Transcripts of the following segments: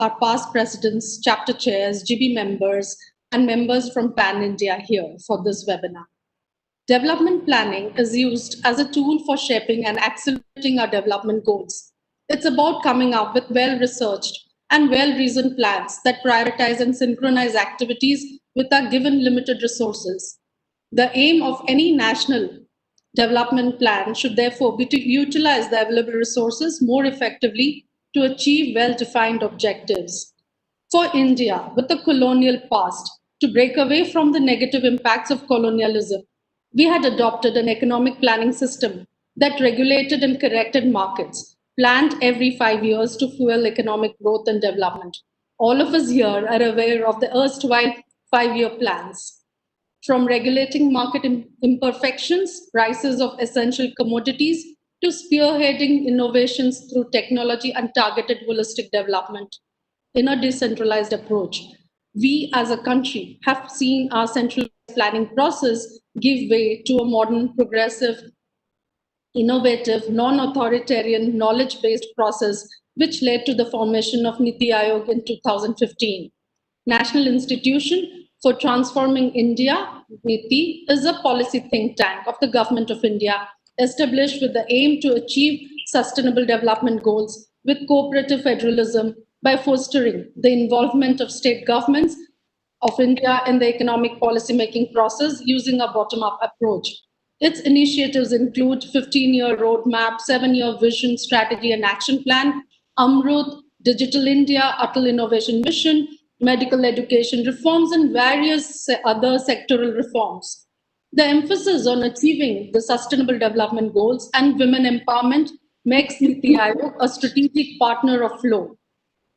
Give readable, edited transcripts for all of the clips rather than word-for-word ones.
our past presidents, chapter chairs, GB members, and members from Pan India here for this webinar. Development planning is used as a tool for shaping and accelerating our development goals. It's about coming up with well-researched and well-reasoned plans that prioritize and synchronize activities with our given limited resources. The aim of any national development plan should therefore be to utilize the available resources more effectively to achieve well-defined objectives. For India, with a colonial past, to break away from the negative impacts of colonialism, we had adopted an economic planning system that regulated and corrected markets, planned every 5 years to fuel economic growth and development. All of us here are aware of the erstwhile 5-year plans. From regulating market imperfections, prices of essential commodities, to spearheading innovations through technology and targeted holistic development. In a decentralized approach, we as a country have seen our centralized planning process give way to a modern, progressive, innovative, non-authoritarian, knowledge-based process, which led to the formation of Niti Aayog in 2015. National Institution for Transforming India, NITI, is a policy think tank of the Government of India, established with the aim to achieve sustainable development goals with cooperative federalism by fostering the involvement of state governments of India in the economic policy-making process using a bottom-up approach. Its initiatives include 15-year roadmap, 7-year vision, strategy and action plan, Amrut, Digital India, Atal Innovation Mission, medical education reforms, and various other sectoral reforms. The emphasis on achieving the sustainable development goals and women empowerment makes Niti Aayog a strategic partner of FLOW.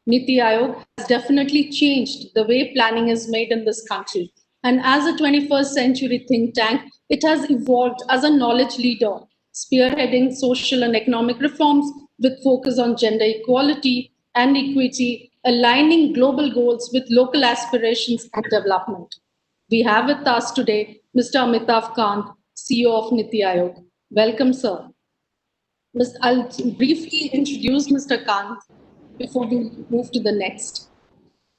Niti Aayog has definitely changed the way planning is made in this country. And as a 21st century think tank, it has evolved as a knowledge leader, spearheading social and economic reforms with focus on gender equality and equity, aligning global goals with local aspirations and development. We have with us today Mr. Amitav Kant, CEO of Niti Aayog. Welcome, sir. I'll briefly introduce Mr. Kant before we move to the next.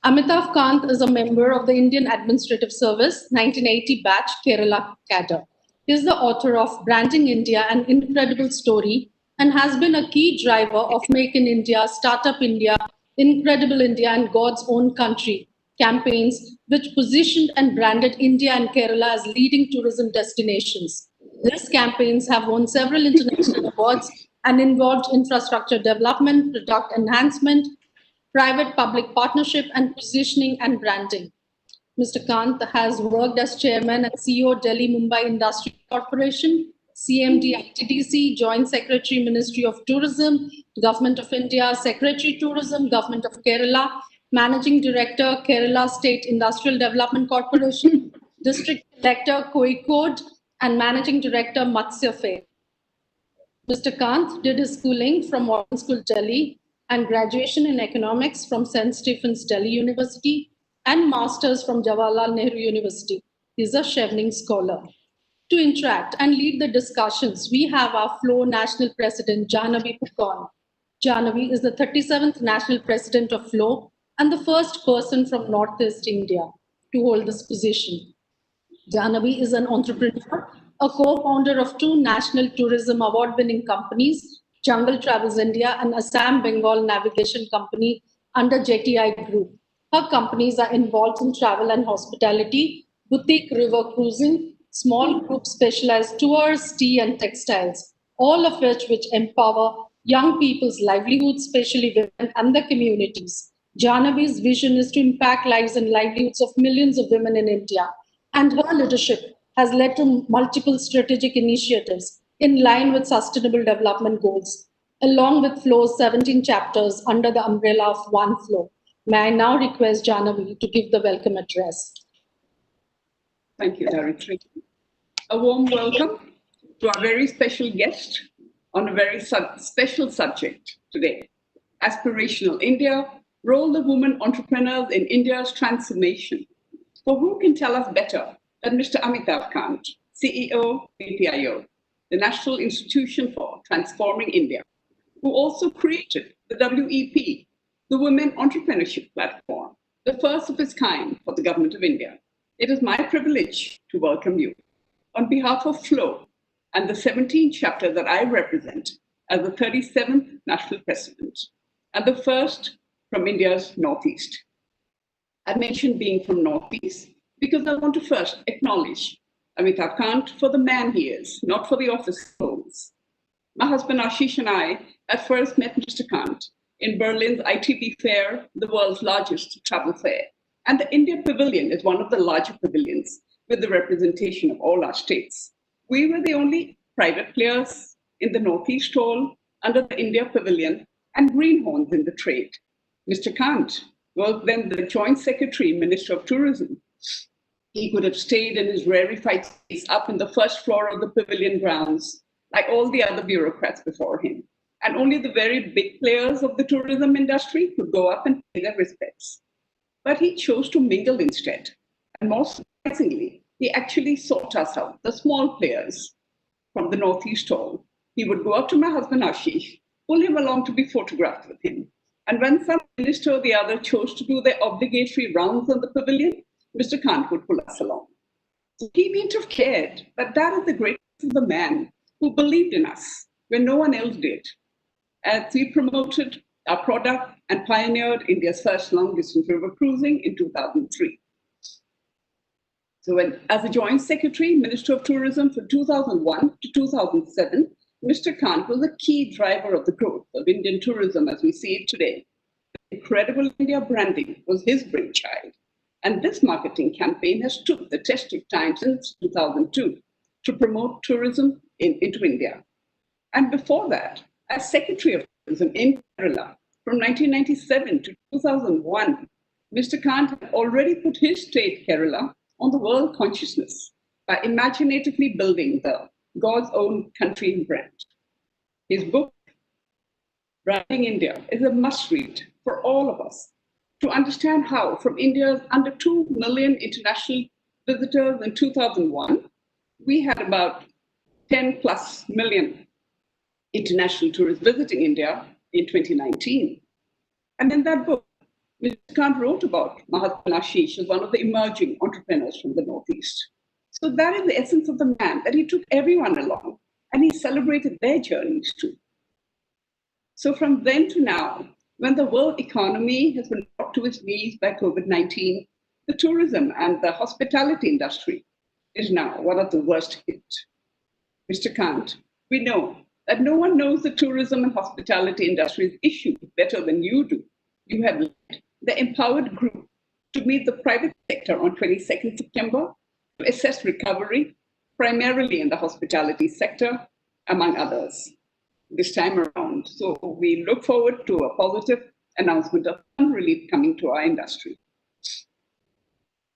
Amitav Kant is a member of the Indian Administrative Service 1980 batch Kerala cadre. He is the author of Branding India, an Incredible Story, and has been a key driver of Make in India, Startup India, Incredible India, and God's Own Country campaigns, which positioned and branded India and Kerala as leading tourism destinations. These campaigns have won several international awards and involved infrastructure development, product enhancement, private-public partnership, and positioning and branding. Mr. Kant has worked as chairman and CEO Delhi Mumbai Industry Corporation, CMD ITDC, Joint Secretary Ministry of Tourism, Government of India, Secretary Tourism, Government of Kerala, Managing Director, Kerala State Industrial Development Corporation, District Collector, Kozhikode, and Managing Director, Matsya Fair. Mr. Kant did his schooling from Modern School, Delhi, and graduation in economics from St. Stephen's, Delhi University, and master's from Jawaharlal Nehru University. He is a Chevening scholar. To interact and lead the discussions, we have our FLOW National President, Jahnavi Pukon. Jahnavi is the 37th National President of FLOW and the first person from Northeast India to hold this position. Jahnavi is an entrepreneur, a co-founder of 2 national tourism award-winning companies, Jungle Travels India and Assam Bengal Navigation Company under JTI Group. Her companies are involved in travel and hospitality, boutique river cruising, small group specialized tours, tea and textiles, all of which empower young people's livelihoods, especially women and the communities. Jahnavi's vision is to impact lives and livelihoods of millions of women in India, and her leadership has led to multiple strategic initiatives in line with sustainable development goals, along with FLOW's 17 chapters under the umbrella of One FLOW. May I now request Jahnavi to give the welcome address. Thank you, Dharitri. A warm welcome to our very special guest on a very special subject today, Aspirational India, Role of Women Entrepreneurs in India's Transformation. For who can tell us better than Mr. Amitav Kant, CEO, Niti Aayog, the National Institution for Transforming India, who also created the WEP, the Women Entrepreneurship Platform, the first of its kind for the Government of India. It is my privilege to welcome you on behalf of FLOW and the 17th chapter that I represent as the 37th National President and the first from India's Northeast. I mentioned being from Northeast because I want to first acknowledge Amitabh Kant for the man he is, not for the office he holds. My husband Ashish and I had first met Mr. Kant in Berlin's ITB Fair, the world's largest travel fair. And the India Pavilion is one of the larger pavilions with the representation of all our states. We were the only private players in the Northeast Hall under the India Pavilion and greenhorns in the trade. Mr. Kant was then the Joint Secretary, Minister of Tourism. He could have stayed in his rarefied space up in the first floor of the pavilion grounds, like all the other bureaucrats before him. And only the very big players of the tourism industry could go up and pay their respects. But he chose to mingle instead. And more surprisingly, he actually sought us out, the small players from the Northeast Hall. He would go up to my husband Ashish, pull him along to be photographed with him. And when some minister or the other chose to do their obligatory rounds on the pavilion, Mr. Kant would pull us along. So he needn't have cared, but that is the greatness of the man who believed in us when no one else did. As we promoted our product and pioneered India's first long-distance river cruising in 2003. So as a Joint Secretary, Minister of Tourism from 2001 to 2007, Mr. Kant was a key driver of the growth of Indian tourism as we see it today. Incredible India branding was his brainchild. And this marketing campaign has stood the test of time since 2002 to promote tourism into India. And before that, as Secretary of Tourism in Kerala from 1997 to 2001, Mr. Kant had already put his state, Kerala, on the world consciousness by imaginatively building the God's Own Country brand. His book, Branding India, is a must-read for all of us to understand how, from India's under 2 million international visitors in 2001, we had about 10 plus million international tourists visiting India in 2019. And in that book, Mr. Kant wrote about my husband Ashish as one of the emerging entrepreneurs from the Northeast. So that is the essence of the man, that he took everyone along and he celebrated their journeys too. So from then to now, when the world economy has been brought to its knees by COVID-19, the tourism and the hospitality industry is now one of the worst hit. Mr. Kant, we know that no one knows the tourism and hospitality industry's issues better than you do. You have led the empowered group to meet the private sector on 22nd September to assess recovery, primarily in the hospitality sector, among others, this time around. So we look forward to a positive announcement of fund relief coming to our industry.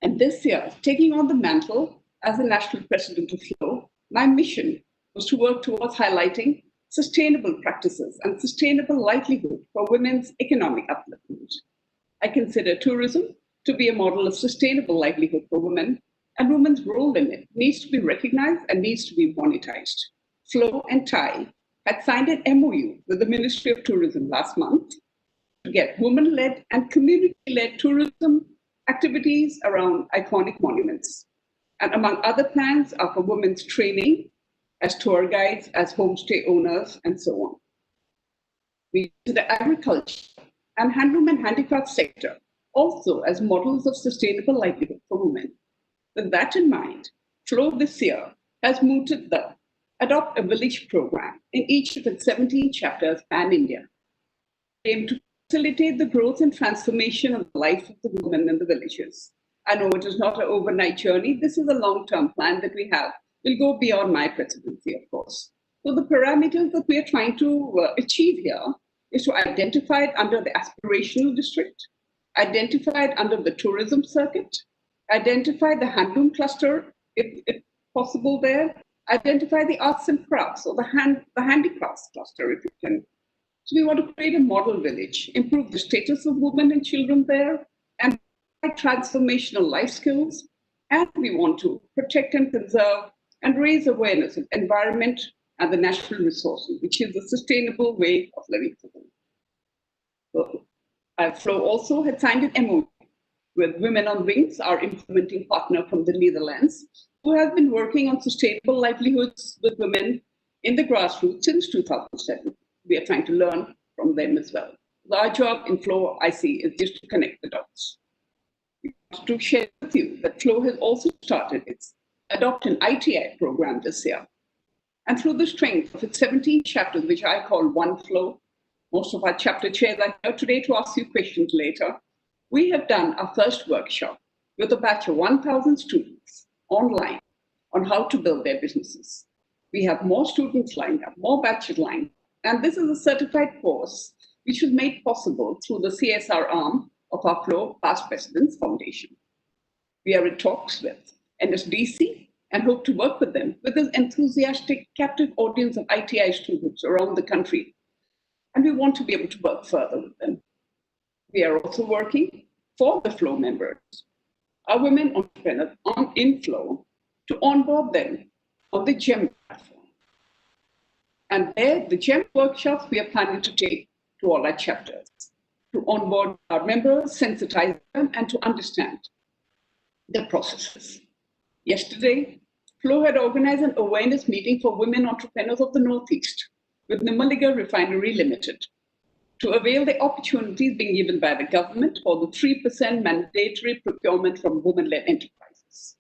And this year, taking on the mantle as the National President of FLOW, my mission was to work towards highlighting sustainable practices and sustainable livelihood for women's economic upliftment. I consider tourism to be a model of sustainable livelihood for women, and women's role in it needs to be recognized and needs to be monetized. FLOW and TIE had signed an MOU with the Ministry of Tourism last month to get women-led and community-led tourism activities around iconic monuments. And among other plans are for women's training as tour guides, as homestay owners, and so on. We use the agriculture and handloom and handicraft sector also as models of sustainable livelihood for women. With that in mind, FLOW this year has mooted the Adopt a Village program in each of its 17 chapters pan-India, aimed to facilitate the growth and transformation of the life of the women in the villages. I know it is not an overnight journey. This is a long-term plan that we have. Will go beyond my presidency, of course. So the parameters that we are trying to achieve here is to identify it under the aspirational district, identify it under the tourism circuit, identify the handloom cluster, if possible there, identify the arts and crafts or the handicrafts cluster, if you can. So we want to create a model village, improve the status of women and children there, and provide transformational life skills. And we want to protect and conserve and raise awareness of environment and the natural resources, which is a sustainable way of living for them. So Flow also had signed an MOU with Women on Wings, our implementing partner from the Netherlands, who has been working on sustainable livelihoods with women in the grassroots since 2007. We are trying to learn from them as well. Our job in Flow, I see, is just to connect the dots. We want to share with you that Flow has also started its Adopt an ITI program this year. And through the strength of its 17 chapters, which I call One Flow, most of our chapter chairs are here today to ask you questions later. We have done our first workshop with a batch of 1,000 students online on how to build their businesses. We have more students lined up, more batches lined up, and this is a certified course which was made possible through the CSR arm of our Flow Past Presidents Foundation. We are in talks with NSDC and hope to work with them with this enthusiastic captive audience of ITI students around the country. And we want to be able to work further with them. We are also working for the Flow members, our women entrepreneurs in Flow, to onboard them on the GEM platform. And there, the GEM workshops we are planning to take to all our chapters, to onboard our members, sensitize them, and to understand the processes. Yesterday, Flow had organized an awareness meeting for women entrepreneurs of the Northeast with Numaligarh Refinery Limited to avail the opportunities being given by the government for the 3% mandatory procurement from women-led enterprises.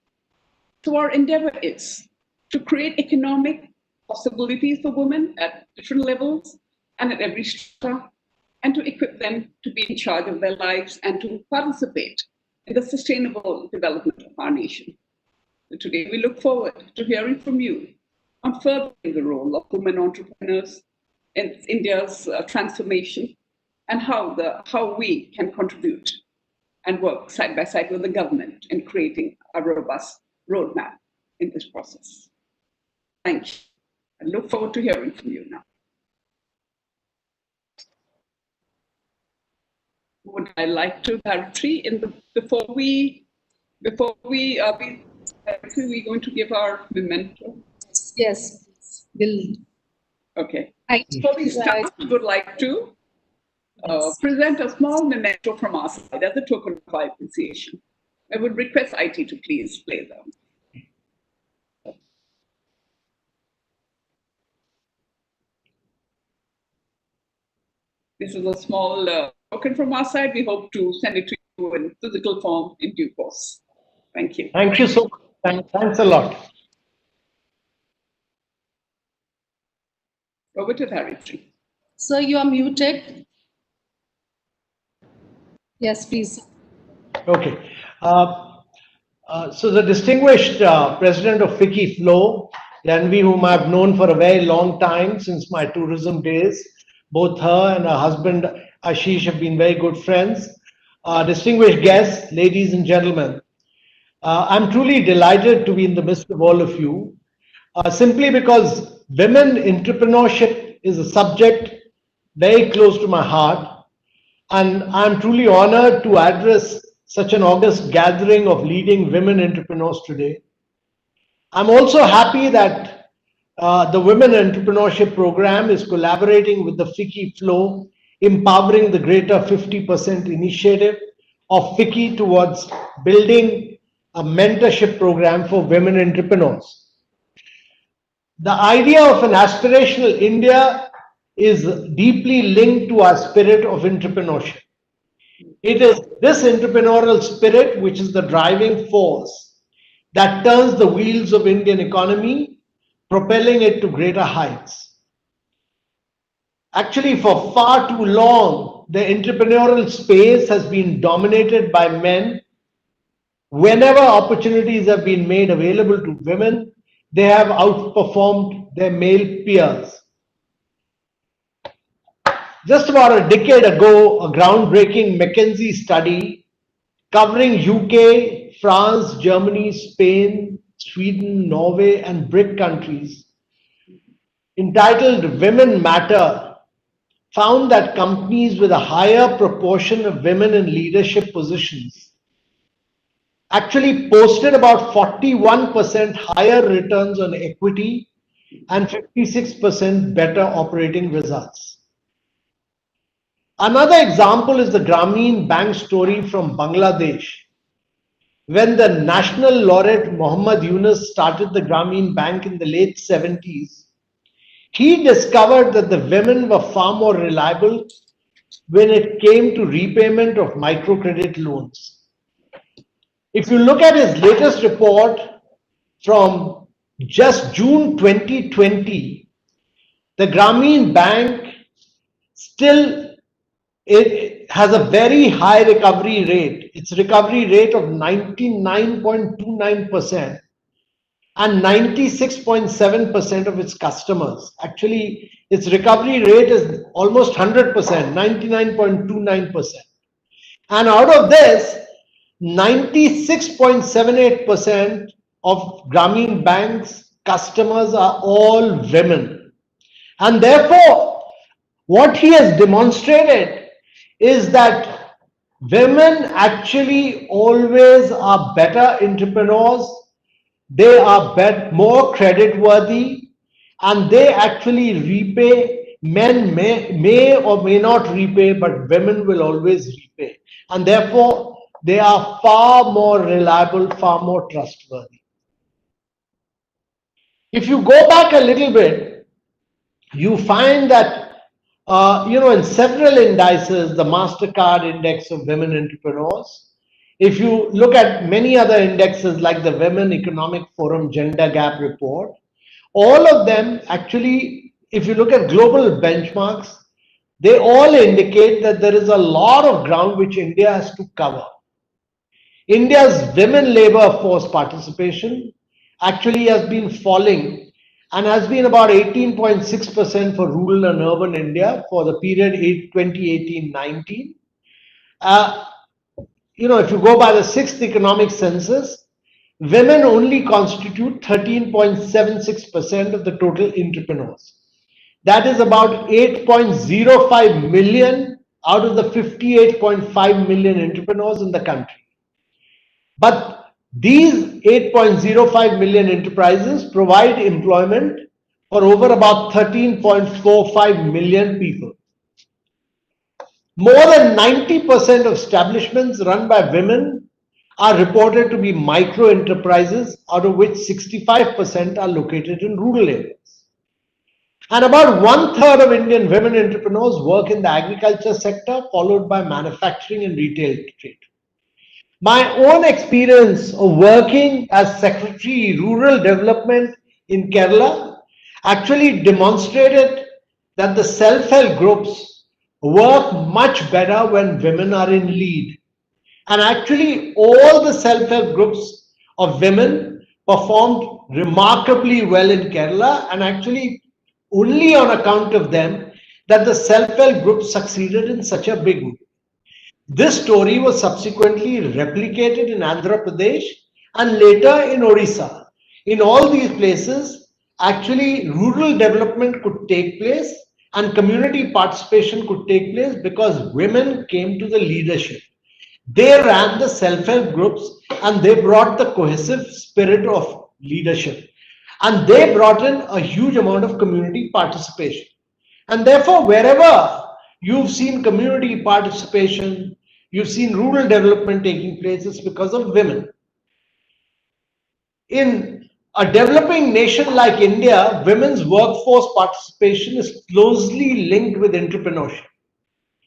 So our endeavor is to create economic possibilities for women at different levels and at every strata, and to equip them to be in charge of their lives and to participate in the sustainable development of our nation. So today, we look forward to hearing from you on furthering the role of women entrepreneurs in India's transformation and how we can contribute and work side by side with the government in creating a robust roadmap in this process. Thank you. I look forward to hearing from you now. Would I like to, Gayatri, before we we're going to give our memento? Yes, please. Okay. I Before we start, we would like to present a small memento from our side as a token of our appreciation. I would request IT to please play them. This is a small token from our side. We hope to send it to you in physical form in due course. Thank you. Thank you so much. Thanks a lot. Over to Gayatri. Sir, you are muted. Yes, please. Okay. So the distinguished president of FICCI Flow, Janvi, whom I've known for a very long time, since my tourism days, both her and her husband Ashish have been very good friends. Distinguished guests, ladies and gentlemen, I'm truly delighted to be in the midst of all of you, simply because women entrepreneurship is a subject very close to my heart, and I'm truly honored to address such an august gathering of leading women entrepreneurs today. I'm also happy that the Women Entrepreneurship Program is collaborating with the FICCI Flow, empowering the greater 50% initiative of FICCI towards building a mentorship program for women entrepreneurs. The idea of an aspirational India is deeply linked to our spirit of entrepreneurship. It is this entrepreneurial spirit which is the driving force that turns the wheels of Indian economy, propelling it to greater heights. Actually, for far too long, the entrepreneurial space has been dominated by men. Whenever opportunities have been made available to women, they have outperformed their male peers. Just about a decade ago, a groundbreaking McKinsey study covering UK, France, Germany, Spain, Sweden, Norway, and BRIC countries, entitled Women Matter, found that companies with a higher proportion of women in leadership positions actually posted about 41% higher returns on equity and 56% better operating results. Another example is the Grameen Bank story from Bangladesh. When the national laureate Muhammad Yunus started the Grameen Bank in the late 70s, he discovered that the women were far more reliable when it came to repayment of microcredit loans. If you look at his latest report from just June 2020, the Grameen Bank still it has a very high recovery rate. Its recovery rate of 99.29% and 96.7% of its customers. Actually, its recovery rate is almost 100%, 99.29%. And out of this, 96.78% of Grameen Bank's customers are all women. And therefore, what he has demonstrated is that women actually always are better entrepreneurs, they are more credit worthy, and they actually repay. Men may or may not repay, but women will always repay. And therefore, they are far more reliable, far more trustworthy. If you go back a little bit, you find that in several indices, the MasterCard Index of Women Entrepreneurs, if you look at many other indexes like the Women Economic Forum Gender Gap Report, all of them actually, if you look at global benchmarks, they all indicate that there is a lot of ground which India has to cover. India's women labor force participation actually has been falling and has been about 18.6% for rural and urban India for the period 2018-19. If you go by the 6th economic census, women only constitute 13.76% of the total entrepreneurs. That is about 8.05 million out of the 58.5 million entrepreneurs in the country. But these 8.05 million enterprises provide employment for over about 13.45 million people. More than 90% of establishments run by women are reported to be micro enterprises, out of which 65% are located in rural areas. And about 1/3 of Indian women entrepreneurs work in the agriculture sector, followed by manufacturing and retail trade. My own experience of working as Secretary Rural Development in Kerala actually demonstrated that the self-help groups work much better when women are in lead. And actually, all the self-help groups of women performed remarkably well in Kerala, and actually only on account of them that the self-help group succeeded in such a big way. This story was subsequently replicated in Andhra Pradesh and later in Odisha. In all these places, actually rural development could take place and community participation could take place because women came to the leadership. They ran the self-help groups and they brought the cohesive spirit of leadership. And they brought in a huge amount of community participation. And therefore, wherever you've seen community participation, you've seen rural development taking place, it's because of women. In a developing nation like India, women's workforce participation is closely linked with entrepreneurship.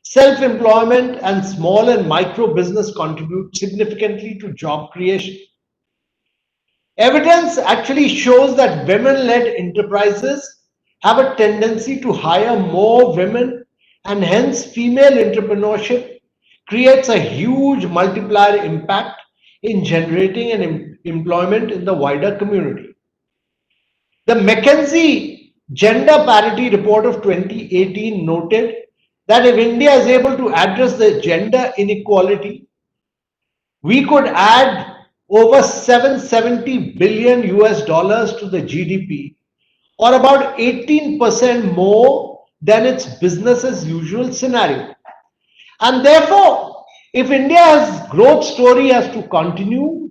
Self-employment and small and micro business contribute significantly to job creation. Evidence actually shows that women-led enterprises have a tendency to hire more women, and hence female entrepreneurship creates a huge multiplier impact in generating an employment in the wider community. The McKinsey Gender Parity Report of 2018 noted that if India is able to address the gender inequality, we could add over 770 billion US dollars to the GDP, or about 18% more than its business as usual scenario. And therefore, if India's growth story has to continue,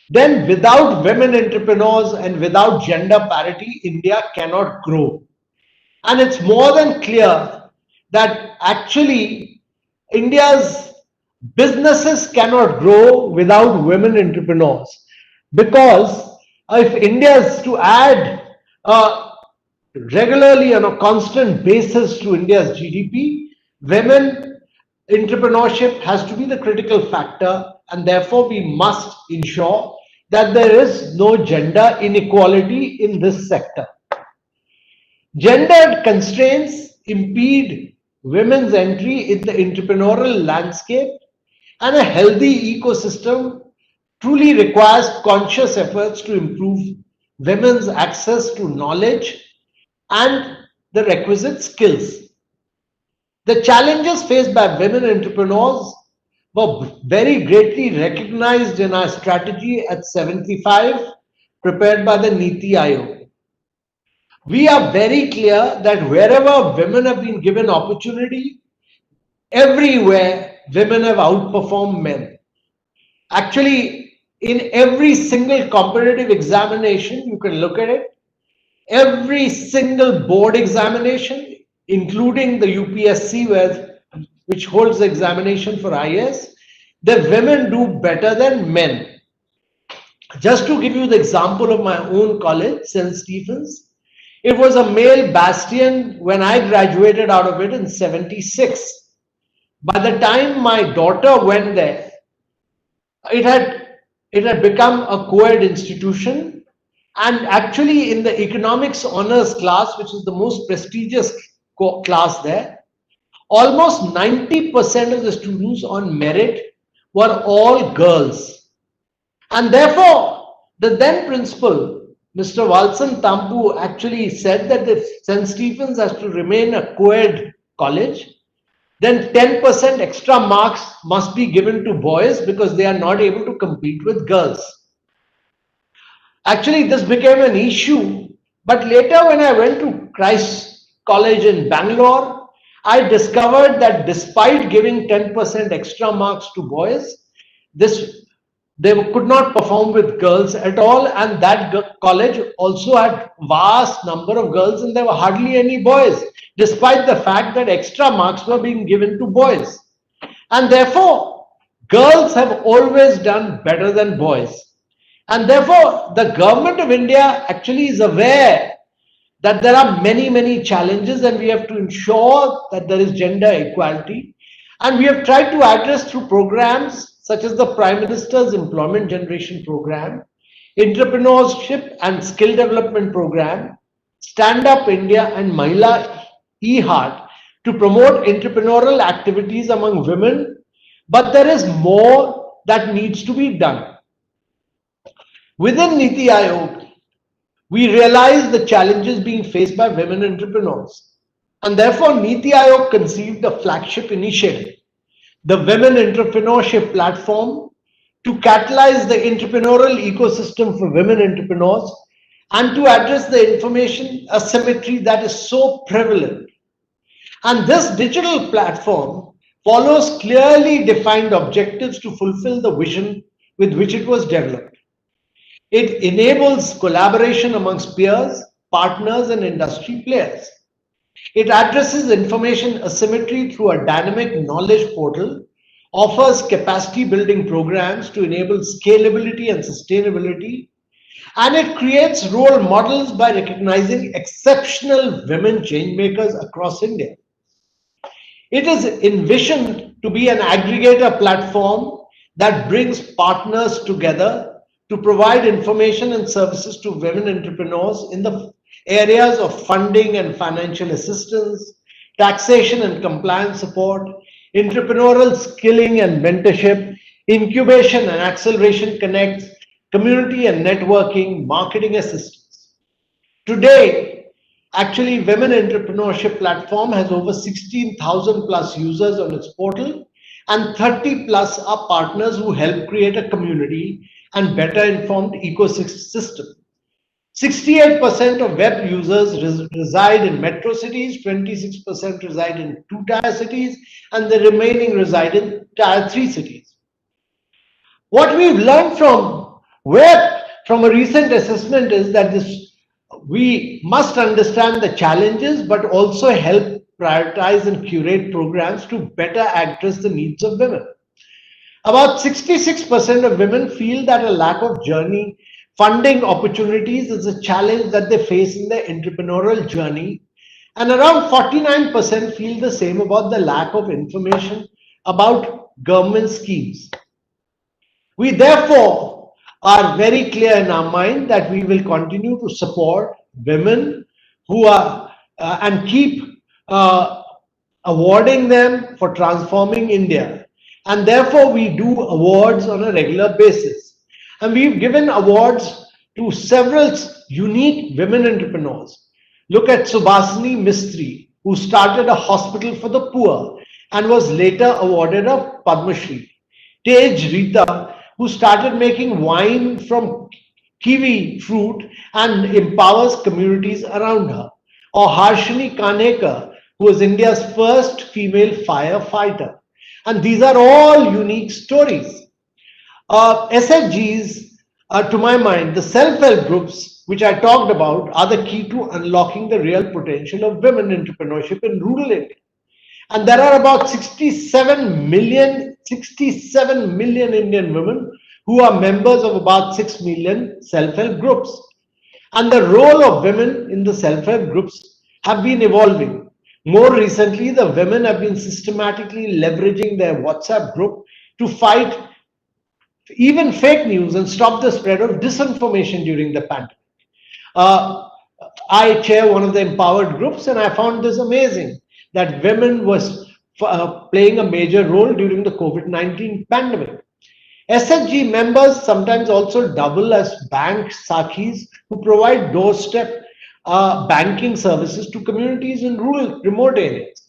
then without women entrepreneurs and without gender parity, India cannot grow. And it's more than clear that actually India's businesses cannot grow without women entrepreneurs, because if India is to add regularly on a constant basis to India's GDP, women entrepreneurship has to be the critical factor, and therefore we must ensure that there is no gender inequality in this sector. Gendered constraints impede women's entry in the entrepreneurial landscape, and a healthy ecosystem truly requires conscious efforts to improve women's access to knowledge and the requisite skills. The challenges faced by women entrepreneurs were very greatly recognized in our strategy at 75, prepared by the Niti Aayog. We are very clear that wherever women have been given opportunity, everywhere women have outperformed men. Actually, in every single competitive examination, you can look at it, every single board examination, including the UPSC, which holds the examination for IAS, the women do better than men. Just to give you the example of my own college, St. Stephen's, it was a male bastion when I graduated out of it in 76. By the time my daughter went there, it had become a co-ed institution, and actually in the economics honors class, which is the most prestigious class there, almost 90% of the students on merit were all girls. And therefore, the then principal, Mr. Walson Tampu, actually said that if St. Stephen's has to remain a co-ed college, then 10% extra marks must be given to boys because they are not able to compete with girls. Actually, this became an issue, but later when I went to Christ College in Bangalore, I discovered that despite giving 10% extra marks to boys, they could not perform with girls at all, and that college also had vast number of girls and there were hardly any boys, despite the fact that extra marks were being given to boys. And therefore, girls have always done better than boys. And therefore, the government of India actually is aware that there are many, many challenges and we have to ensure that there is gender equality. And we have tried to address through programs such as the Prime Minister's Employment Generation Program, Entrepreneurship and Skill Development Program, Stand Up India and Mahila e-Heart to promote entrepreneurial activities among women. But there is more that needs to be done. Within Niti Aayog, we realize the challenges being faced by women entrepreneurs. And therefore, Niti Aayog conceived a flagship initiative, the Women Entrepreneurship Platform, to catalyze the entrepreneurial ecosystem for women entrepreneurs and to address the information asymmetry that is so prevalent. And this digital platform follows clearly defined objectives to fulfill the vision with which it was developed. It enables collaboration amongst peers, partners, and industry players. It addresses information asymmetry through a dynamic knowledge portal, offers capacity building programs to enable scalability and sustainability, and it creates role models by recognizing exceptional women changemakers across India. It is envisioned to be an aggregator platform that brings partners together to provide information and services to women entrepreneurs in the areas of funding and financial assistance, taxation and compliance support, entrepreneurial skilling and mentorship, incubation and acceleration connects, community and networking, marketing assistance. Today, actually, Women Entrepreneurship Platform has over 16,000 plus users on its portal, and 30 plus are partners who help create a community and better informed ecosystem. 68% of web users reside in metro cities, 26% reside in 2-tier cities, and the remaining reside in tier 3 cities. What we've learned from a recent assessment is that we must understand the challenges, but also help prioritize and curate programs to better address the needs of women. About 66% of women feel that a lack of journey funding opportunities is a challenge that they face in their entrepreneurial journey. And around 49% feel the same about the lack of information about government schemes. We therefore are very clear in our mind that we will continue to support women who are and keep uh, awarding them for transforming India. And therefore, we do awards on a regular basis. And we've given awards to several unique women entrepreneurs. Look at Subhasini Mistry, who started a hospital for the poor and was later awarded a Padma Shri. Tej Rita, who started making wine from kiwi fruit and empowers communities around her. Or Harshini Kanekar, who was India's first female firefighter. And these are all unique stories. SHGs, to my mind, the self-help groups, which I talked about, are the key to unlocking the real potential of women entrepreneurship in rural India. And there are about 67 million Indian women who are members of about 6 million self-help groups. And the role of women in the self-help groups have been evolving. More recently, the women have been systematically leveraging their WhatsApp group to fight even fake news and stop the spread of disinformation during the pandemic. Uh, I chair one of the empowered groups, and I found this amazing that women was playing a major role during the COVID-19 pandemic. SHG members sometimes also double as bank sakhis who provide doorstep banking services to communities in rural, remote areas.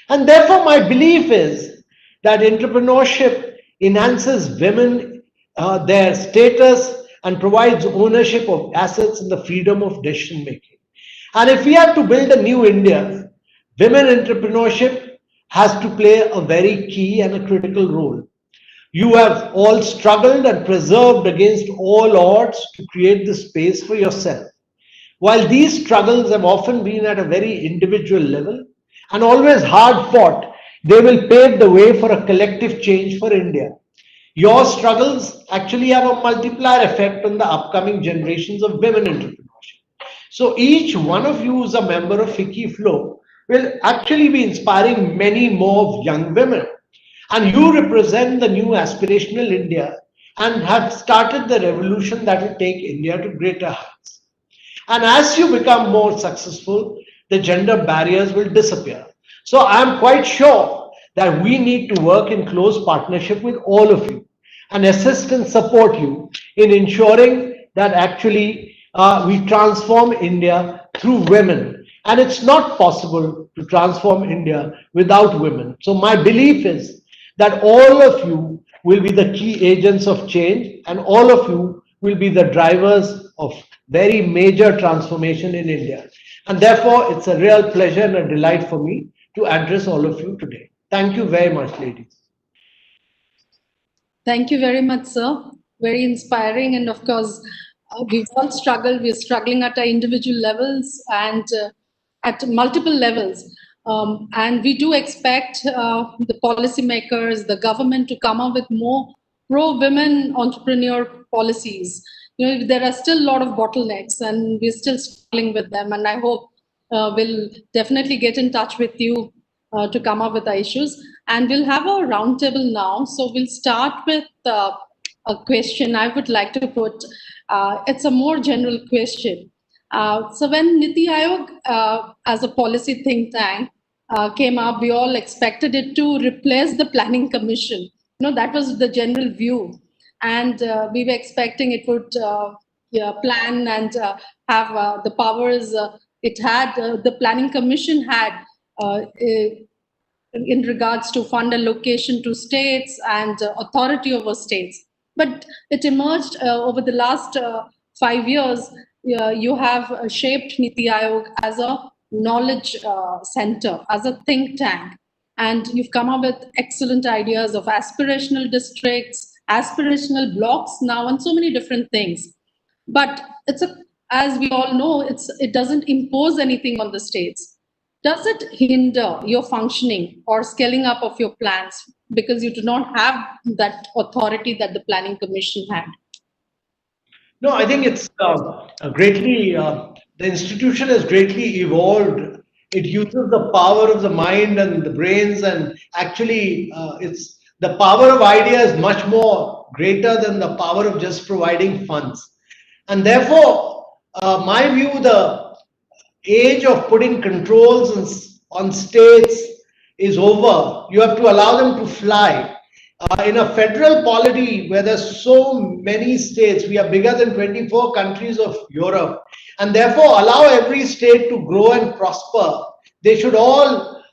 And therefore, my belief is that entrepreneurship enhances women, their status, and provides ownership of assets and the freedom of decision making. And if we have to build a new India, women entrepreneurship has to play a very key and a critical role. You have all struggled and persevered against all odds to create this space for yourself. While these struggles have often been at a very individual level and always hard fought, they will pave the way for a collective change for India. Your struggles actually have a multiplier effect on the upcoming generations of women entrepreneurship. So each one of you who's a member of FICCI Flow will actually be inspiring many more young women. And you represent the new aspirational India and have started the revolution that will take India to greater heights. And as you become more successful, the gender barriers will disappear. So I'm quite sure that we need to work in close partnership with all of you and assist and support you in ensuring that actually we transform India through women. And it's not possible to transform India without women. So my belief is that all of you will be the key agents of change and all of you will be the drivers of very major transformation in India. And therefore, it's a real pleasure and a delight for me to address all of you today. Thank you very much, ladies. Thank you very much, sir. Very inspiring. And of course, we've all struggled. We're struggling at our individual levels and at multiple levels. And we do expect the policymakers, the government to come up with more pro-women entrepreneur policies. You know, there are still a lot of bottlenecks and we're still struggling with them. And I hope we'll definitely get in touch with you to come up with the issues. And we'll have a roundtable now. So we'll start with a question I would like to put. It's a more general question. So when Niti Aayog as a policy think tank came up, we all expected it to replace the Planning Commission. You know, that was the general view. And we were expecting it would plan and have the powers it had, the Planning Commission had in regards to fund allocation to states and authority over states. But it emerged over the last 5 years, you have shaped Niti Aayog as a knowledge center, as a think tank. And you've come up with excellent ideas of aspirational districts, aspirational blocks now, and so many different things. But as we all know, it doesn't impose anything on the states. Does it hinder your functioning or scaling up of your plans because you do not have that authority that the Planning Commission had? No, I think it's greatly, the institution has greatly evolved. It uses the power of the mind and the brains, and actually, it's the power of idea is much more greater than the power of just providing funds. And therefore, my view, the age of putting controls on states is over. You have to allow them to fly. In a federal polity where there's so many states, we are bigger than 24 countries of Europe, and therefore allow every state to grow and prosper. They should all,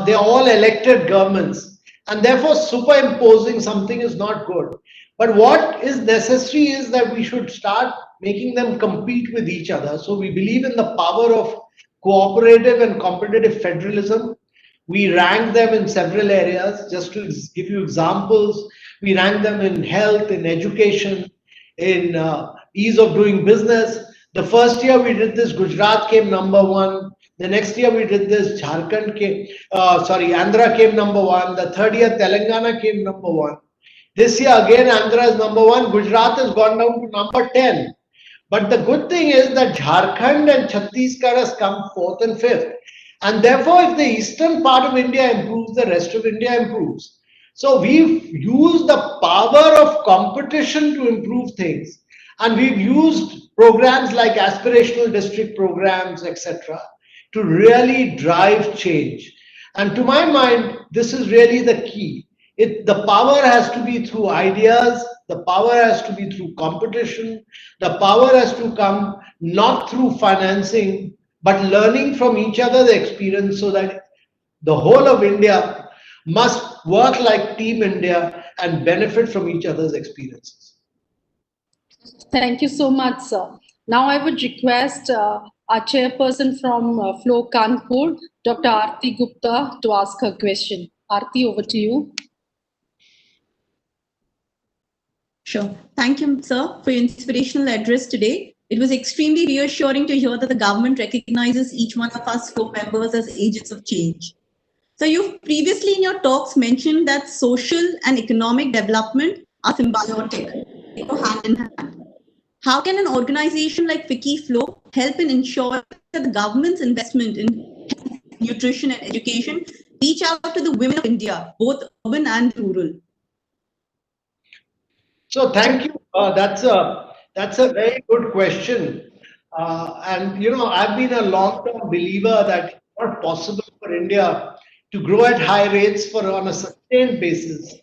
they're all elected governments, and therefore superimposing something is not good. But what is necessary is that we should start making them compete with each other. So we believe in the power of cooperative and competitive federalism. We rank them in several areas. Just to give you examples, we rank them in health, in education, in ease of doing business. The first year we did this, Gujarat came number one. The next year we did this, Andhra came number one. The third year, Telangana came number one. This year again, Andhra is number one. Gujarat has gone down to number 10. But the good thing is that Jharkhand and Chhattisgarh has come fourth and fifth. And therefore, if the eastern part of India improves, the rest of India improves. So we've used the power of competition to improve things. And we've used programs like aspirational district programs, etc., to really drive change. And to my mind, this is really the key. The power has to be through ideas, the power has to be through competition, the power has to come not through financing, but learning from each other's experience, so that the whole of India must work like Team India and benefit from each other's experiences. Thank you so much, sir. Now I would request our chairperson from Flow Kanpur, Dr. Aarti Gupta, to ask her question. Aarti, over to you. Sure. Thank you, sir, for your inspirational address today. It was extremely reassuring to hear that the government recognizes each one of us flow members as agents of change. So you've previously in your talks mentioned that social and economic development are symbiotic, they go hand in hand. How can an organization like FICCI Flow help in ensuring that the government's investment in health, nutrition and education reach out to the women of India, both urban and rural? So thank you. That's a very good question. And you know, I've been a long-term believer that it's not possible for India to grow at high rates on a sustained basis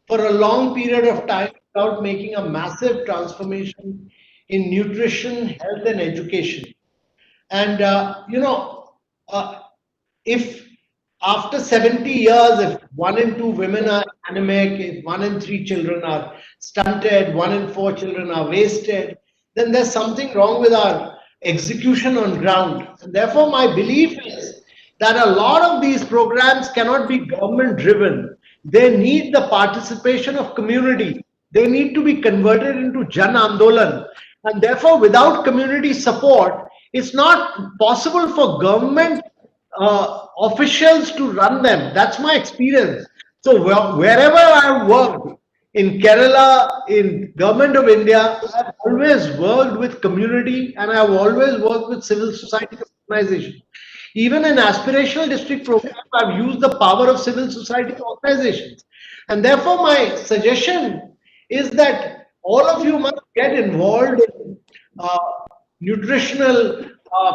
for a long period of time without making a massive transformation in nutrition, health, and education. And if after 70 years, if 1 in 2 women are anemic, if 1 in 3 children are stunted, 1 in 4 children are wasted, then there's something wrong with our execution on ground. And therefore, my belief is that a lot of these programs cannot be government driven. They need the participation of community. They need to be converted into Jan Andolan. And therefore, without community support, it's not possible for government officials to run them. That's my experience. So wherever I've worked, in Kerala, in Government of India, I've always worked with community and I've always worked with civil society organizations. Even in aspirational district program, I've used the power of civil society organizations. And therefore, my suggestion is that all of you must get involved in nutritional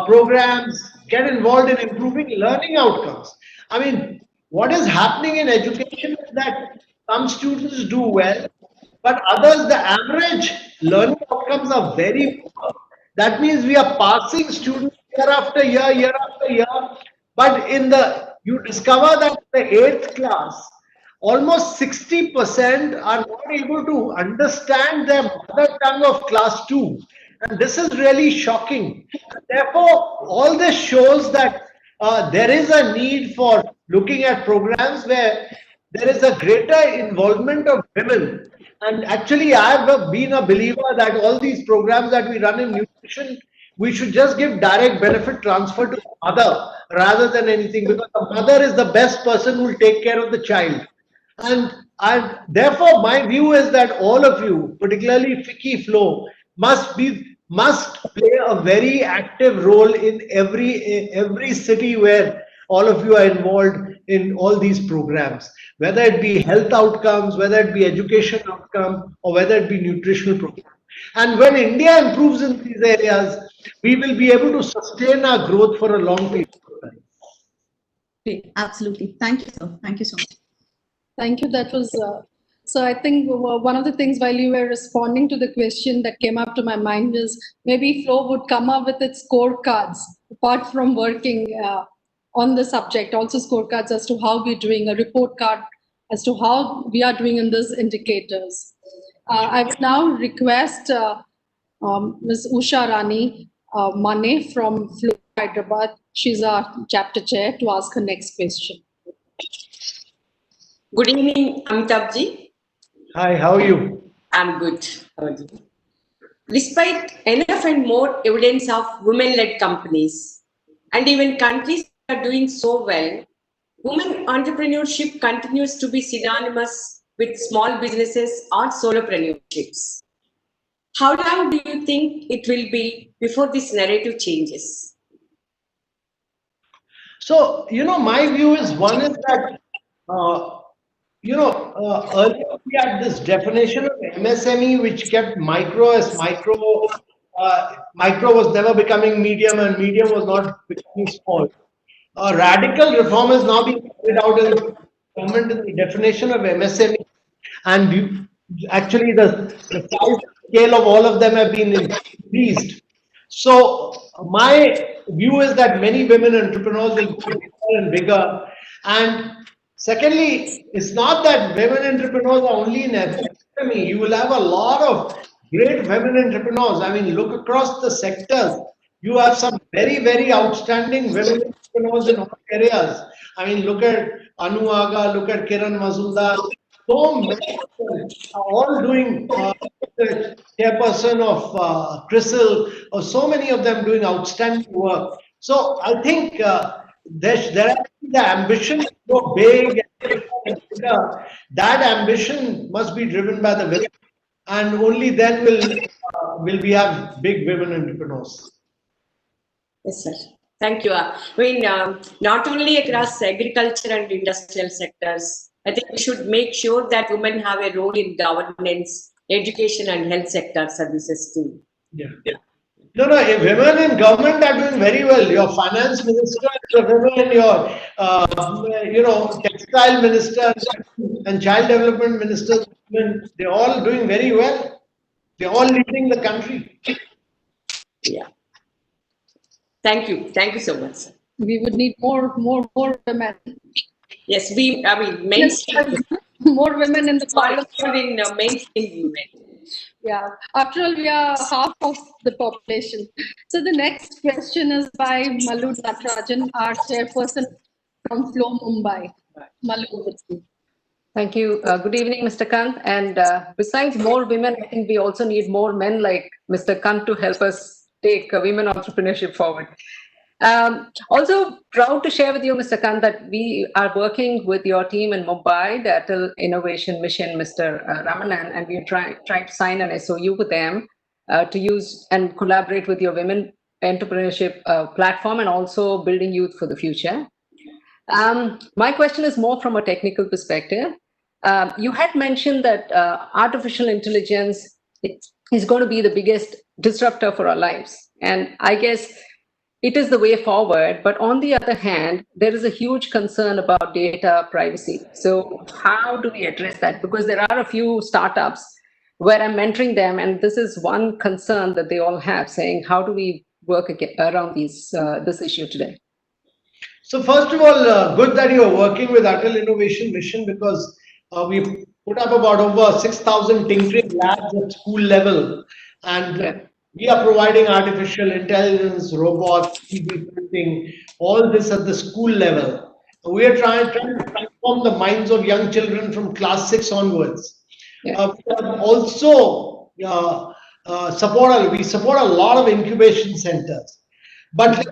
programs, get involved in improving learning outcomes. I mean, what is happening in education is that some students do well, but others, the average learning outcomes are very poor. That means we are passing students year after year after year, but you discover that in the 8th class, almost 60% are not able to understand their mother tongue of class 2. And this is really shocking. Therefore, all this shows that there is a need for looking at programs where there is a greater involvement of women. And actually, I have been a believer that all these programs that we run in nutrition, we should just give direct benefit transfer to the mother rather than anything, because the mother is the best person who will take care of the child. And therefore, my view is that all of you, particularly Ficky Flo, must play a very active role in every city where all of you are involved in all these programs, whether it be health outcomes, whether it be education outcome, or whether it be nutritional program. And when India improves in these areas, we will be able to sustain our growth for a long period of time. Great. Absolutely. Thank you, sir. Thank you so much. Thank you. That was so. I think one of the things while you were responding to the question that came up to my mind is maybe Flo would come up with its scorecards apart from working on the subject, also scorecards as to how we're doing, a report card as to how we are doing in these indicators. I would now request Ms. Usha Rani Mane from Flo Hyderabad. She's our chapter chair, to ask her next question. Good evening, Amitabh ji. Hi, how are you? I'm good. How are you? Despite enough and more evidence of women-led companies, and even countries are doing so well, women entrepreneurship continues to be synonymous with small businesses or solopreneurships. How long do you think it will be before this narrative changes? So, my view is, one is that, earlier we had this definition of MSME, which kept micro as micro. Micro was never becoming medium, and medium was not becoming small. A radical reform is now being carried out in the government in the definition of MSME, and actually the size scale of all of them have been increased. So my view is that many women entrepreneurs will go bigger and bigger. And secondly, it's not that women entrepreneurs are only in SME. You will have a lot of great women entrepreneurs. I mean, look across the sectors. You have some very, very outstanding women entrepreneurs in all areas. I mean, look at Anu Aga, look at Kiran Mazumdar. So many of them are all doing the chairperson of CRISIL, or so many of them doing outstanding work. So I think there the ambition to go big and bigger. That ambition must be driven by the women, and only then will we have big women entrepreneurs. Yes, sir. Thank you. I mean, not only across agriculture and industrial sectors, I think we should make sure that women have a role in governance, education, and health sector services too. Yeah. No, women in government are doing very well. Your finance minister is a woman, your textile minister and child development minister, they're all doing very well. They're all leading the country. Yeah. Thank you. Thank you so much, sir. We would need more women. Yes, mainstream. More women in the Sorry, parliament. in mainstream women. Yeah. After all, we are half of the population. So the next question is by Malu Natrajan, our chairperson from Flow Mumbai. Malu, over to you. Thank you. Good evening, Mr. Kant. And besides more women, I think we also need more men like Mr. Kant to help us take women entrepreneurship forward. Also proud to share with you, Mr. Kant, that we are working with your team in Mumbai, the Atal Innovation Mission, Mr. Ramanan, and we are trying to sign an SOU with them to use and collaborate with your women entrepreneurship platform, and also building youth for the future. My question is more from a technical perspective. You had mentioned that artificial intelligence is going to be the biggest disruptor for our lives. And I guess it is the way forward. But on the other hand, there is a huge concern about data privacy. So how do we address that? Because there are a few startups where I'm mentoring them, and this is one concern that they all have, saying, how do we work around this issue today? So first of all, good that you are working with Atal Innovation Mission, because we put up about over 6,000 tinkering labs at school level, and we are providing artificial intelligence, robots, 3D printing, all this at the school level. We are trying to transform the minds of young children from class 6 onwards. We have also we support a lot of incubation centers. But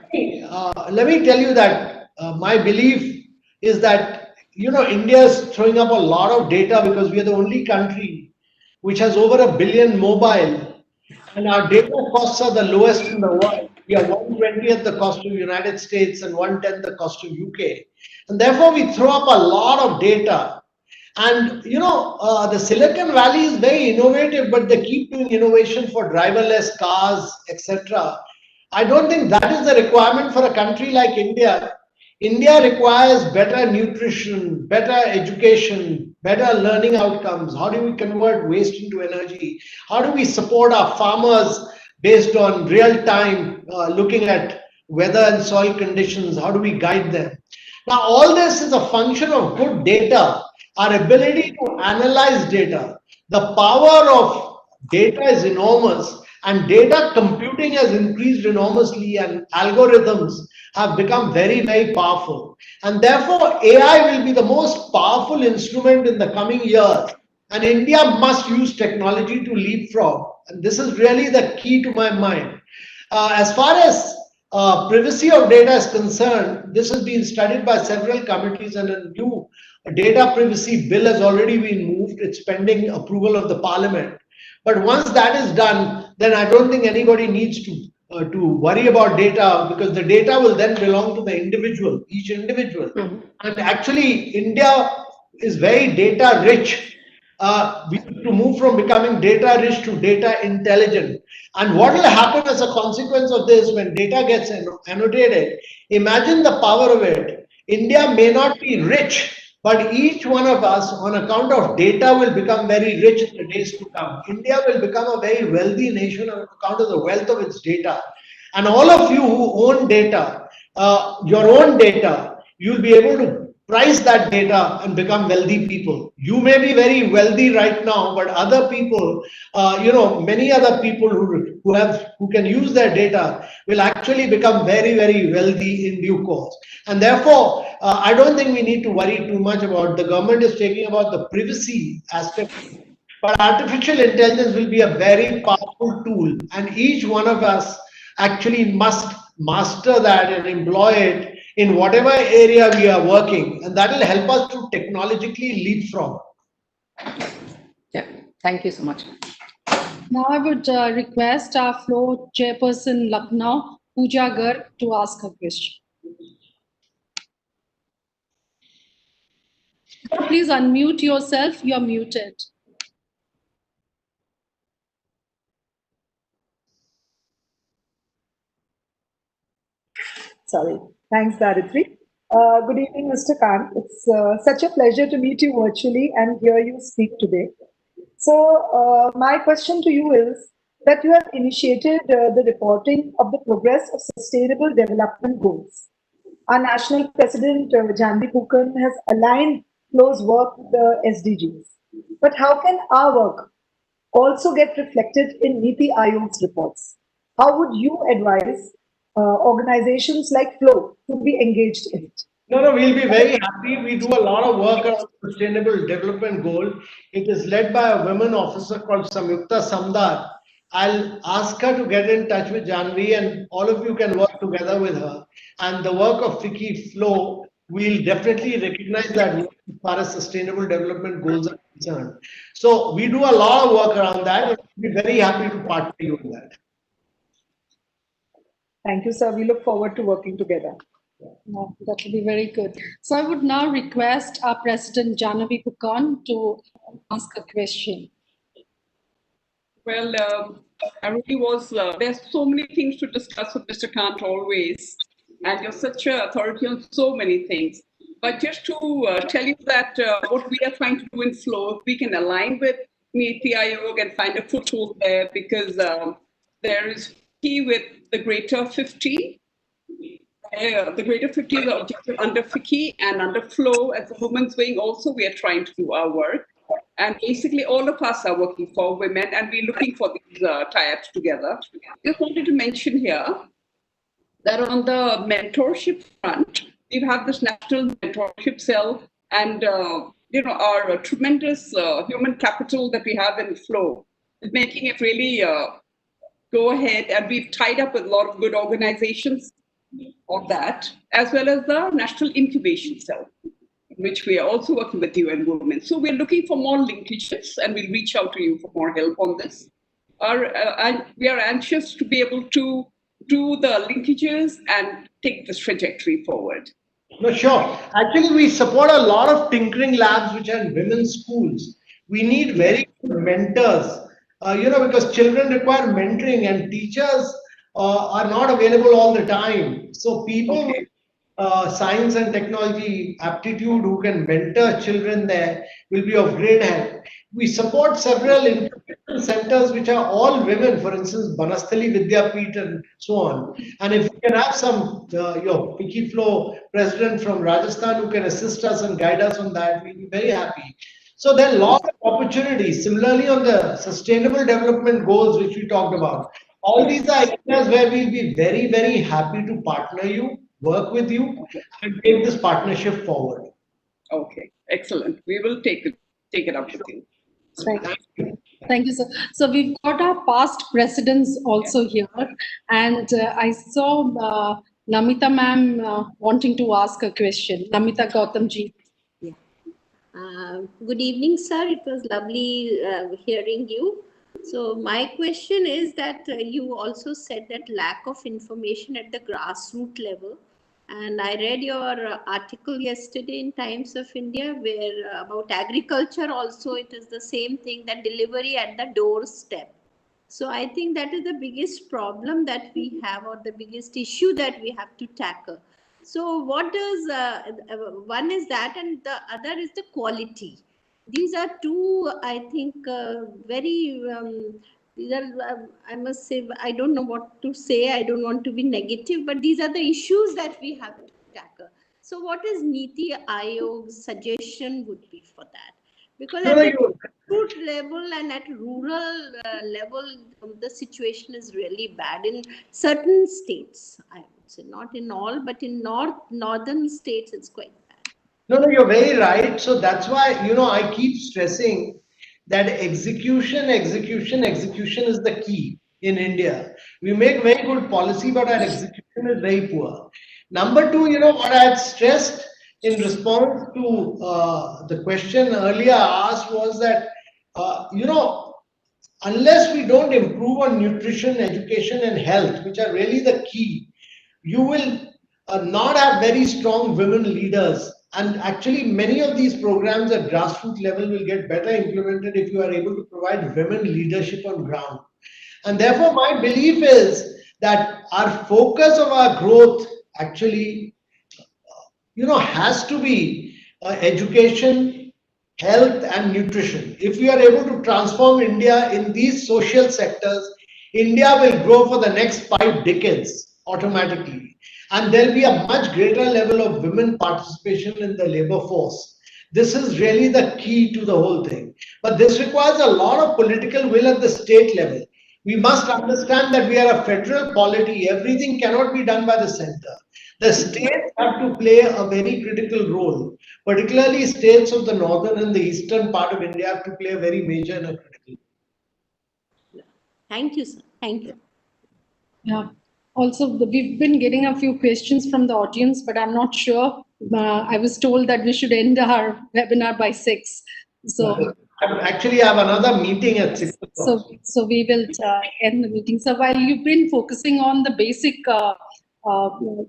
let me tell you that my belief is that, India is throwing up a lot of data because we are the only country which has over 1 billion mobile, and our data costs are the lowest in the world. We are 1/20th the cost of United States and 1/10th the cost of UK. And therefore, we throw up a lot of data. And the Silicon Valley is very innovative, but they keep doing innovation for driverless cars, etc. I don't think that is the requirement for a country like India. India requires better nutrition, better education, better learning outcomes. How do we convert waste into energy? How do we support our farmers based on real time, looking at weather and soil conditions? How do we guide them? Now, all this is a function of good data, our ability to analyze data. The power of data is enormous, and data computing has increased enormously, and algorithms have become very, very powerful. And therefore, AI will be the most powerful instrument in the coming years. And India must use technology to leapfrog. And this is really the key to my mind. As far as privacy of data is concerned, this has been studied by several committees, and a new data privacy bill has already been moved. It's pending approval of the parliament. But once that is done, then I don't think anybody needs to worry about data, because the data will then belong to the individual, each individual. And actually, India is very data rich. We need to move from becoming data rich to data intelligent. And what will happen as a consequence of this when data gets annotated? Imagine the power of it. India may not be rich, but each one of us, on account of data, will become very rich in the days to come. India will become a very wealthy nation on account of the wealth of its data. And all of you who own data, your own data, you'll be able to price that data and become wealthy people. You may be very wealthy right now, but other people, many other people who can use their data will actually become very, very wealthy in due course. And therefore, I don't think we need to worry too much about. The government is taking about the privacy aspect, but artificial intelligence will be a very powerful tool, and each one of us actually must master that and employ it in whatever area we are working, and that will help us to technologically leapfrog. Yeah, thank you so much. Now I would request our floor chairperson Lucknow, Pooja Garg, to ask her question. Please unmute yourself. You're muted. Sorry. Thanks, Daritri. Good evening, Mr. Kant. It's such a pleasure to meet you virtually and hear you speak today. So my question to you is that you have initiated the reporting of the progress of Sustainable Development Goals. Our National President, Janvi Pukan, has aligned close work with the SDGs. But how can our work also get reflected in Niti Aayog's reports? How would you advise organizations like Flow to be engaged in it? No, we'll be very happy. We do a lot of work on Sustainable Development Goal. It is led by a women officer called Samyukta Samdar. I'll ask her to get in touch with Janvi, and all of you can work together with her. And the work of FICCI Flow, we'll definitely recognize that work as far as Sustainable Development Goals are concerned. So we do a lot of work around that, and we'll be very happy to partner you in that. Thank you, sir. We look forward to working together. No, that will be very good. So I would now request our President Jahnavi Pukan to ask a question. Well, I really was, there's so many things to discuss with Mr. Kant always, and you're such an authority on so many things. But just to tell you that what we are trying to do in Flow, we can align with Niti Aayog and find a foothold there, because there is key with the Greater 50. The Greater 50 is the objective under FICCI, and under Flow as a women's wing also we are trying to do our work. And basically all of us are working for women, and we're looking for these tie-ups together. Just wanted to mention here that on the mentorship front, we have this national mentorship cell, and our tremendous human capital that we have in Flow. making it really go ahead. And we've tied up with a lot of good organizations of that, as well as the National Incubation Cell, which we are also working with UN Women. So we're looking for more linkages, and we'll reach out to you for more help on this. And we are anxious to be able to do the linkages and take this trajectory forward. No, sure. Actually, we support a lot of tinkering labs which are in women's schools. We need very good mentors, because children require mentoring and teachers are not available all the time. So people Okay. science and technology aptitude who can mentor children there will be of great help. We support several international centers which are all women, for instance, Banasthali Vidyapeeth and so on. And if we can have some, your Picky Flow president from Rajasthan who can assist us and guide us on that, we'll be very happy. So there are lots of opportunities. Similarly, on the sustainable development goals which we talked about, all these are areas where we'll be very, very happy to partner you, work with you, and take this partnership forward. Okay, excellent. We will take it up with you. Thank you, sir. So we've got our past presidents also here, and I saw Namita ma'am wanting to ask a question. Namita Gautamji. Yeah. Good evening, sir. It was lovely hearing you. So my question is that you also said that lack of information at the grassroots level. And I read your article yesterday in Times of India where about agriculture also it is the same thing, that delivery at the doorstep. So I think that is the biggest problem that we have, or the biggest issue that we have to tackle. So what does, one is that, and the other is the quality. These are two, I think, very, these are, I must say, I don't know what to say. I don't want to be negative, but these are the issues that we have to tackle. So what is Niti Ayog's suggestion would be for that? Because at the root level and at rural level, the situation is really bad in certain states. I would say not in all, but in northern states, it's quite bad. No, you're very right. So that's why, I keep stressing that execution is the key in India. We make very good policy, but our execution is very poor. Number two, what I had stressed in response to the question earlier asked was that, unless we don't improve on nutrition, education, and health, which are really the key, you will not have very strong women leaders. And actually, many of these programs at grassroots level will get better implemented if you are able to provide women leadership on ground. And therefore, my belief is that our focus of our growth actually, has to be education, health, and nutrition. If we are able to transform India in these social sectors, India will grow for the next 5 decades automatically. And there'll be a much greater level of women participation in the labor force. This is really the key to the whole thing. But this requires a lot of political will at the state level. We must understand that we are a federal polity. Everything cannot be done by the center. The states have to play a very critical role, particularly states of the northern and the eastern part of India have to play a very major and a critical role. Thank you, sir. Thank you. Yeah. Also, we've been getting a few questions from the audience, but I'm not sure. I was told that we should end our webinar by 6. So actually, I have another meeting at 6 o'clock. So we will end the meeting. So while you've been focusing on the basic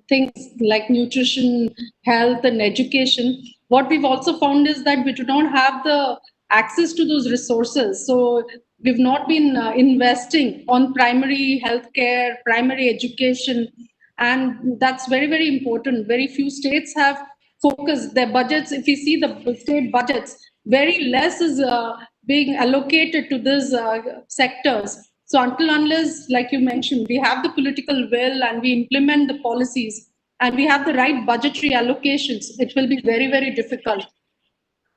things like nutrition, health, and education, what we've also found is that we do not have the access to those resources. So we've not been investing on primary healthcare, primary education, and that's very, very important. Very few states have focused their budgets. If you see the state budgets, very less is being allocated to these sectors. So unless, like you mentioned, we have the political will and we implement the policies and we have the right budgetary allocations, it will be very, very difficult.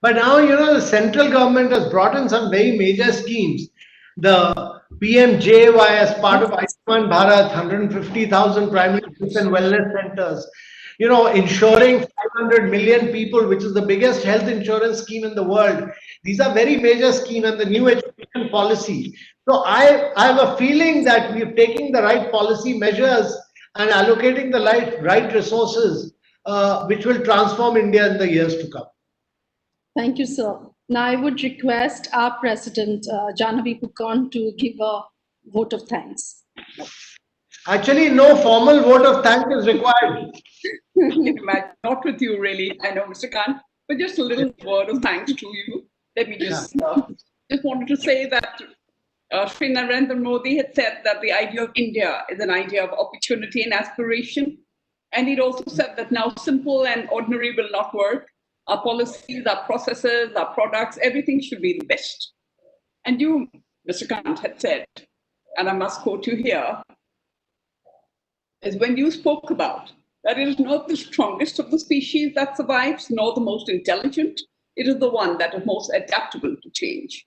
But now, the central government has brought in some very major schemes. The PMJY as part of Ayushman Bharat, 150,000 primary health and wellness centers. Ensuring 500 million people, which is the biggest health insurance scheme in the world. These are very major schemes, and the new education policy. So I have a feeling that we're taking the right policy measures and allocating the right resources, which will transform India in the years to come. Thank you, sir. Now I would request our President, Jahnavi Pukon, to give a vote of thanks. Actually, no formal vote of thanks is required. Not with you, really. I know, Mr. Khan, but just a little word of thanks to you. Let me just wanted to say that Sri Narendra Modi had said that the idea of India is an idea of opportunity and aspiration. And he'd also said that now simple and ordinary will not work. Our policies, our processes, our products, everything should be the best. And you, Mr. Kant, had said, and I must quote you here, is when you spoke about that it is not the strongest of the species that survives, nor the most intelligent, it is the one that is most adaptable to change.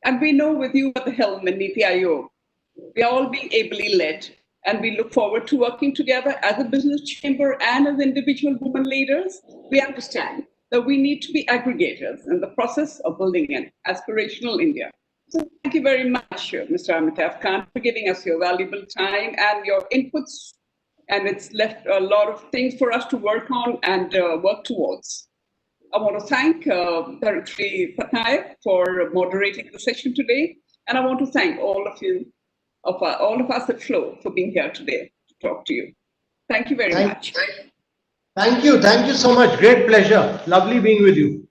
And we know with you at the helm in Niti Aayog, we are all being ably led, and we look forward to working together as a business chamber and as individual women leaders. We understand that we need to be aggregators in the process of building an aspirational India. So thank you very much, Mr. Amitabh Kant, for giving us your valuable time and your inputs. And it's left a lot of things for us to work on and work towards. I want to thank Director Patnaik for moderating the session today. And I want to thank all of you, all of us at Flow, for being here today to talk to you. Thank you very much. Thank you. Thank you so much. Great pleasure. Lovely being with you.